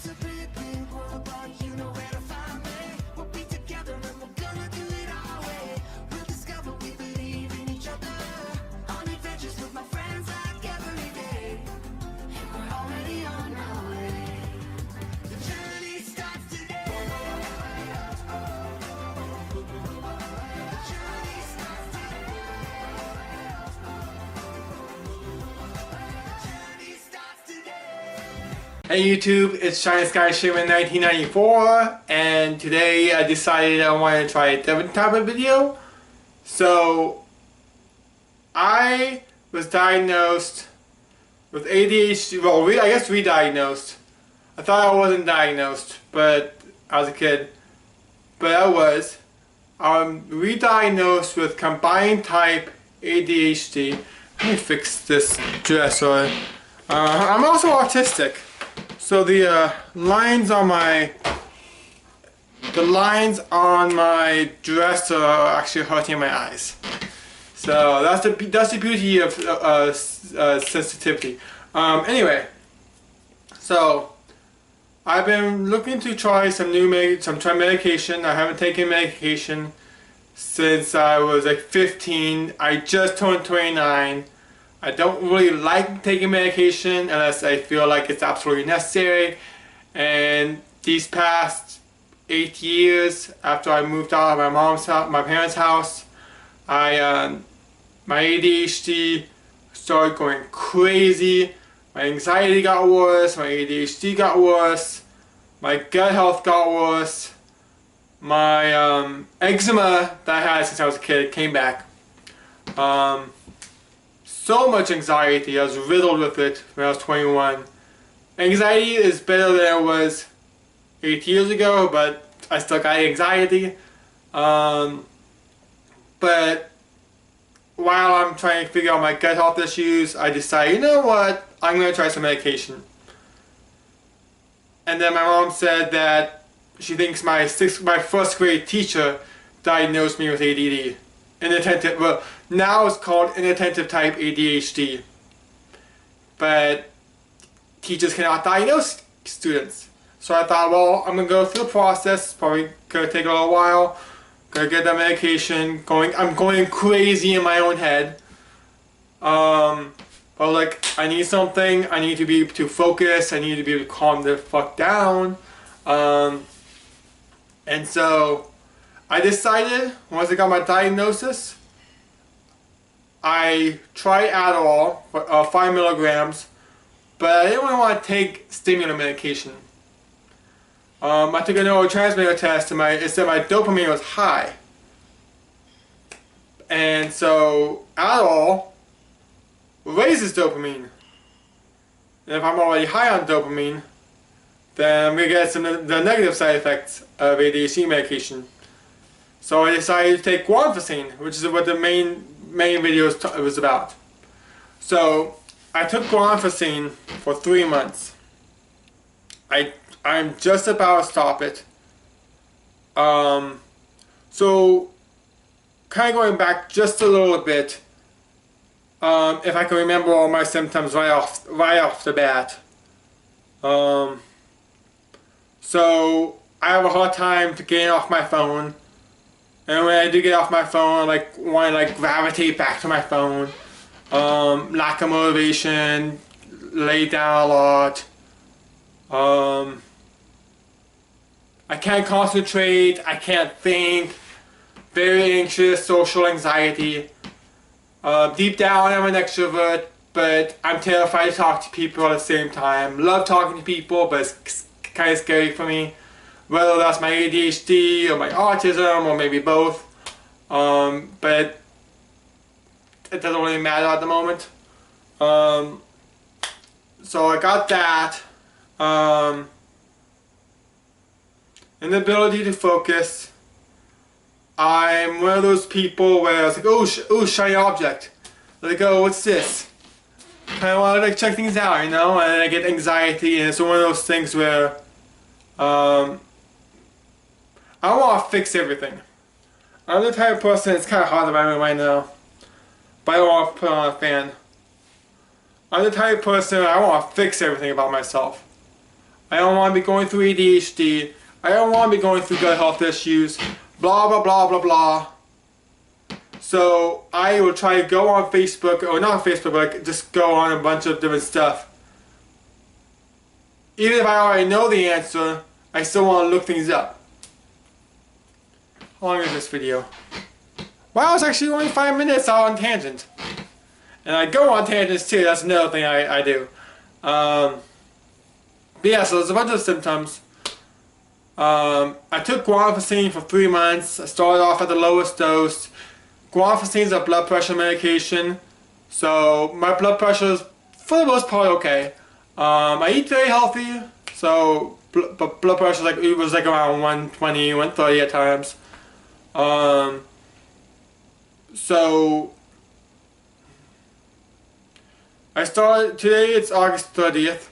It's a big, big world, but you know where to find me. We'll be together and we're gonna do it our way. We'll discover we believe in each other. On adventures with my friends like every day. And we're already on our way. The journey starts today. The journey starts today. The journey starts today. Hey YouTube, it's Shiny Sky Shaman 1994, and today I decided I wanted to try a different type of video. So, I was diagnosed with ADHD, well, I guess re-diagnosed. I thought I wasn't diagnosed, but I was a kid. But I was. I'm re-diagnosed with combined type ADHD. Let me fix this dresser. I'm also autistic. So the lines on my dresser are actually hurting my eyes. So that's the beauty of sensitivity. Anyway, so I've been looking to try some medication. I haven't taken medication since I was like 15. I just turned 29. I don't really like taking medication unless I feel like it's absolutely necessary. And these past 8 years after I moved out of my parents' house, my ADHD started going crazy. My anxiety got worse, my ADHD got worse, my gut health got worse, my eczema that I had since I was a kid came back. So much anxiety. I was riddled with it when I was 21. Anxiety is better than it was 8 years ago, but I still got anxiety. But while I'm trying to figure out my gut health issues, I decided, you know what, I'm going to try some medication. And then my mom said that she thinks my first grade teacher diagnosed me with ADD. Inattentive, well, now it's called inattentive type ADHD. But teachers cannot diagnose students. So I thought, well, I'm going to go through the process. Probably going to take a little while. Going to get that medication. I'm going crazy in my own head. But like, I need something. I need to be able to focus. I need to be able to calm the fuck down. And so I decided, once I got my diagnosis, I tried Adderall, 5 milligrams, but I didn't really want to take stimulant medication. I took a neurotransmitter test and it said my dopamine was high. And so Adderall raises dopamine. And if I'm already high on dopamine, then I'm going to get the negative side effects of ADHD medication. So I decided to take Guanficine, which is what the main video was about. So I took Guanficine for 3 months. I'm just about to stop it. So kind of going back just a little bit, if I can remember all my symptoms right off the bat. So I have a hard time to getting off my phone. And when I do get off my phone, I want to gravitate back to my phone. Lack of motivation, lay down a lot. I can't concentrate, I can't think. Very anxious, social anxiety. Deep down I'm an extrovert, but I'm terrified to talk to people at the same time. Love talking to people, but it's kind of scary for me. Whether that's my ADHD or my autism or maybe both. But it doesn't really matter at the moment. So I got that. Inability to focus. I'm one of those people where I was like, oh, shiny object. Like, oh, what's this? Kind of want to check things out, you know? And I get anxiety, and it's one of those things where I don't want to fix everything. I'm the type of person, it's kind of hard to remember right now, but I don't want to put on a fan. I'm the type of person, I want to fix everything about myself. I don't want to be going through ADHD. I don't want to be going through gut health issues. Blah, blah, blah, blah, blah. So I will try to go on Facebook, or not Facebook, but just go on a bunch of different stuff. Even if I already know the answer, I still want to look things up. How long is this video? Wow, it's actually only 5 minutes out on tangent. And I go on tangents too, that's another thing I do. But yeah, so there's a bunch of symptoms. I took Guanficine for 3 months. I started off at the lowest dose. Guanficine is a blood pressure medication. So my blood pressure is, for the most part, okay. I eat very healthy, so blood pressure it was like around 120, 130 at times. So I started, today it's August 30th.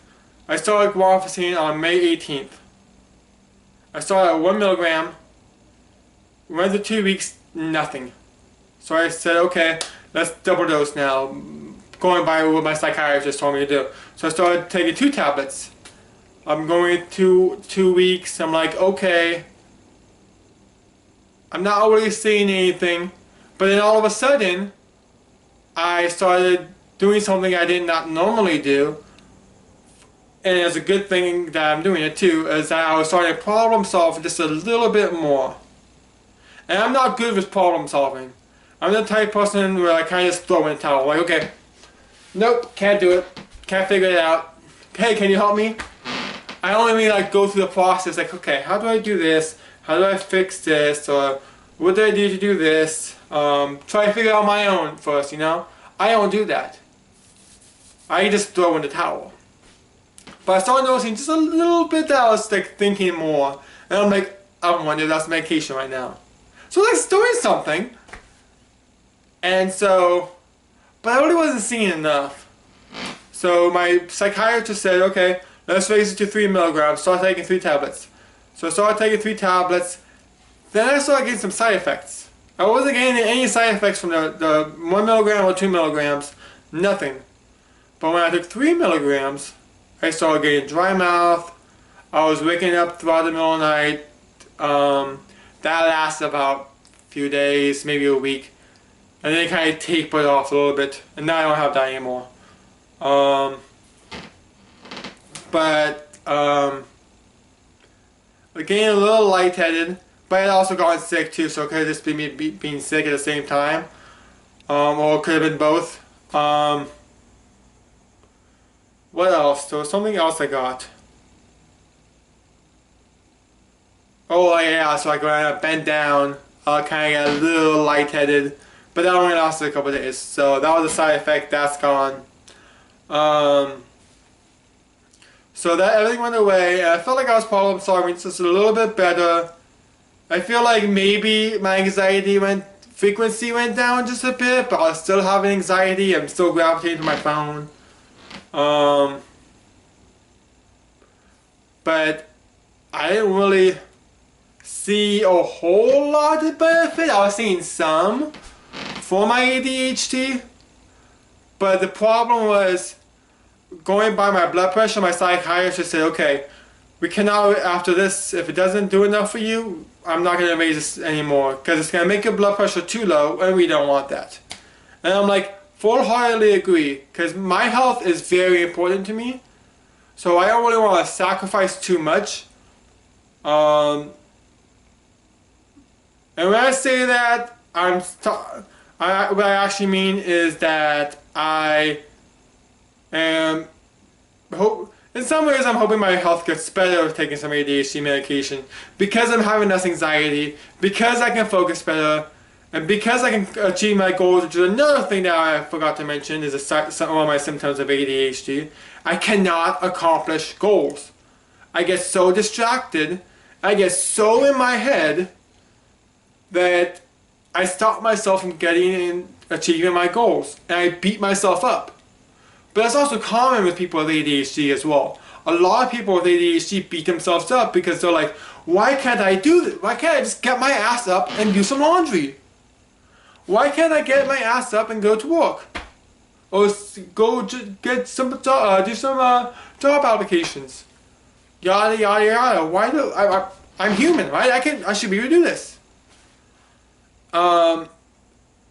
I started Guanficine on May 18th. I started at 1 milligram. Went to 2 weeks, nothing. So I said, okay, let's double dose now. Going by what my psychiatrist told me to do. So I started taking 2 tablets. I'm going to 2 weeks. I'm like, okay. I'm not really seeing anything. But then all of a sudden, I started doing something I did not normally do. And it's a good thing that I'm doing it too, is that I was starting to problem solve just a little bit more. And I'm not good with problem solving. I'm the type of person where I kind of just throw in the towel. Like, okay, nope, can't do it. Can't figure it out. Hey, can you help me? I only mean like go through the process, like, okay, how do I do this? How do I fix this? Or what do I do to do this? Try to figure out my own first, you know? I don't do that. I just throw in the towel. But I started noticing just a little bit that I was like thinking more. And I'm like, I wonder if that's medication right now. So that's doing something. And so, but I really wasn't seeing enough. So my psychiatrist said, okay, let's raise it to 3 milligrams, start taking 3 tablets. So I started taking 3 tablets, then I started getting some side effects. I wasn't getting any side effects from the 1 milligram or 2 milligrams, nothing. But when I took 3 milligrams, I started getting dry mouth, I was waking up throughout the middle of the night. That lasted about a few days, maybe a week. And then it kind of tapered off a little bit, and now I don't have that anymore. Getting a little lightheaded, but I had also gotten sick too, so it could have just been me being sick at the same time. Or it could have been both. What else? There was something else I got. Oh yeah, so like when I bent down, I kind of got a little lightheaded. But that only lasted a couple of days, so that was a side effect. That's gone. So that everything went away, and I felt like I was problem solving just a little bit better. I feel like maybe my anxiety frequency went down just a bit, but I was still having anxiety. I'm still gravitating to my phone. But I didn't really see a whole lot of benefit. I was seeing some for my ADHD, but the problem was going by my blood pressure. My psychiatrist said, okay, we cannot, after this, if it doesn't do enough for you, I'm not going to raise this anymore because it's going to make your blood pressure too low and we don't want that. And I'm like, full-heartedly agree, because my health is very important to me, so I don't really want to sacrifice too much. And when I say that, what I actually mean is that I am in some ways I'm hoping my health gets better with taking some ADHD medication, because I'm having less anxiety, because I can focus better, and because I can achieve my goals, which is another thing that I forgot to mention, is one of my symptoms of ADHD. I cannot accomplish goals. I get so distracted, I get so in my head that I stop myself from achieving my goals, and I beat myself up. But that's also common with people with ADHD as well. A lot of people with ADHD beat themselves up because they're like, why can't I do this? Why can't I just get my ass up and do some laundry? Why can't I get my ass up and go to work? Or go get some do some job applications? Yada yada yada. Why do I'm human, right? I should be able to do this.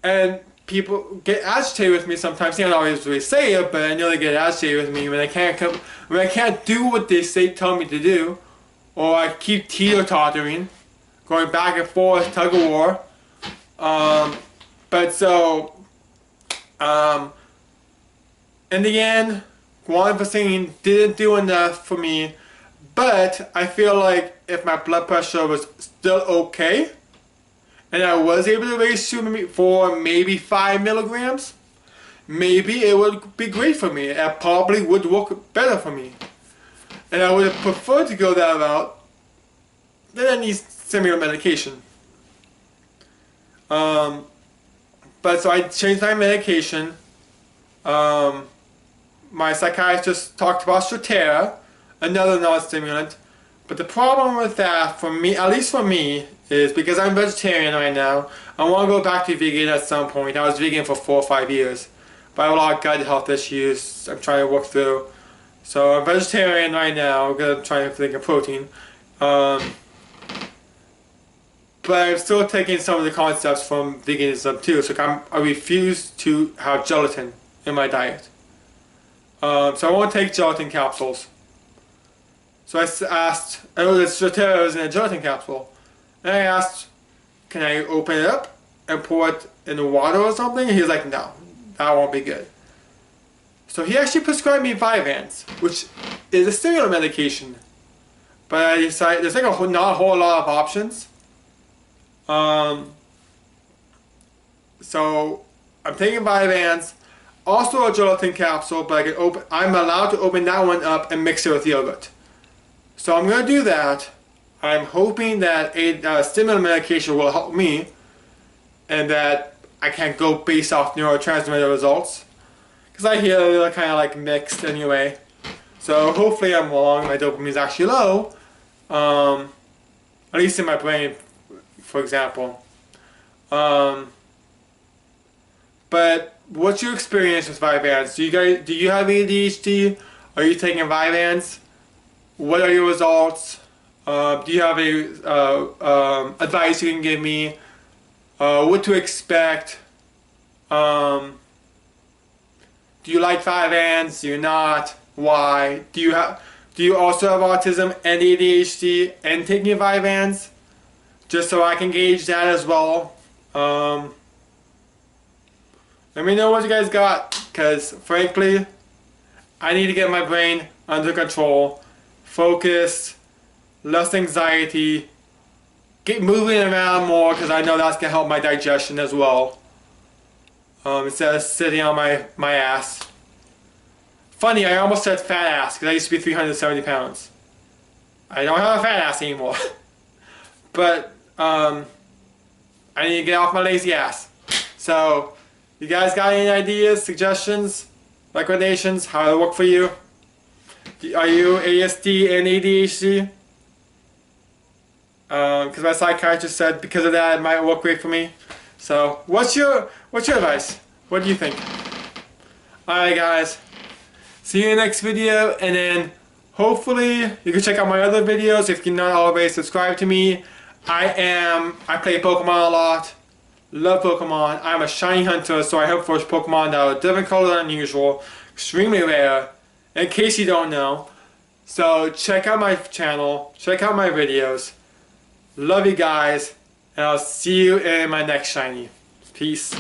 And people get agitated with me sometimes. They don't always really say it, but I know they get agitated with me when I can't do what they tell me to do, or I keep teeter-tottering, going back and forth, tug of war. But so, in the end, Guanficine didn't do enough for me, but I feel like if my blood pressure was still okay, and I was able to raise to for maybe 5 milligrams, maybe it would be great for me. It probably would work better for me. And I would have preferred to go that route than any stimulant medication. But so I changed my medication. My psychiatrist talked about Strattera, another non-stimulant. But the problem with that, for me, at least for me, is because I'm vegetarian right now. I want to go back to vegan at some point. I was vegan for 4 or 5 years, but I have a lot of gut health issues I'm trying to work through. So I'm vegetarian right now. I'm gonna try to think of protein. But I'm still taking some of the concepts from veganism too. So I refuse to have gelatin in my diet. So I won't take gelatin capsules. So I asked, oh, the Strattera is in a gelatin capsule. And I asked, can I open it up and pour it in the water or something? And he was like, no, that won't be good. So he actually prescribed me Vyvanse, which is a stimulant medication. But I decided, there's like not a whole lot of options. So I'm taking Vyvanse, also a gelatin capsule, but I'm allowed to open that one up and mix it with yogurt. So I'm going to do that. I'm hoping that a stimulant medication will help me, and that I can go based off neurotransmitter results. Because I hear they're kind of like mixed anyway. So hopefully I'm wrong, my dopamine is actually low. At least in my brain, for example. But what's your experience with Vyvanse? Do you have ADHD? Are you taking Vyvanse? What are your results? Do you have advice you can give me? What to expect? Do you like Vyvanse? Do you not? Why? Do you also have autism and ADHD and taking Vyvanse? Just so I can gauge that as well. Let me know what you guys got, because frankly, I need to get my brain under control, focused, less anxiety, get moving around more, because I know that's going to help my digestion as well. Instead of sitting on my ass. Funny, I almost said fat ass, because I used to be 370 pounds. I don't have a fat ass anymore. But, I need to get off my lazy ass. So, you guys got any ideas, suggestions, recommendations, how it work for you? Are you ASD and ADHD? Because my psychiatrist said because of that it might work great for me. So, what's your advice? What do you think? Alright guys, see you in the next video, and then hopefully you can check out my other videos if you're not already subscribed to me. I play Pokemon a lot. Love Pokemon. I'm a shiny hunter, so I hunt for Pokemon that are different color than usual. Extremely rare, in case you don't know. So check out my channel, check out my videos. Love you guys, and I'll see you in my next shiny. Peace.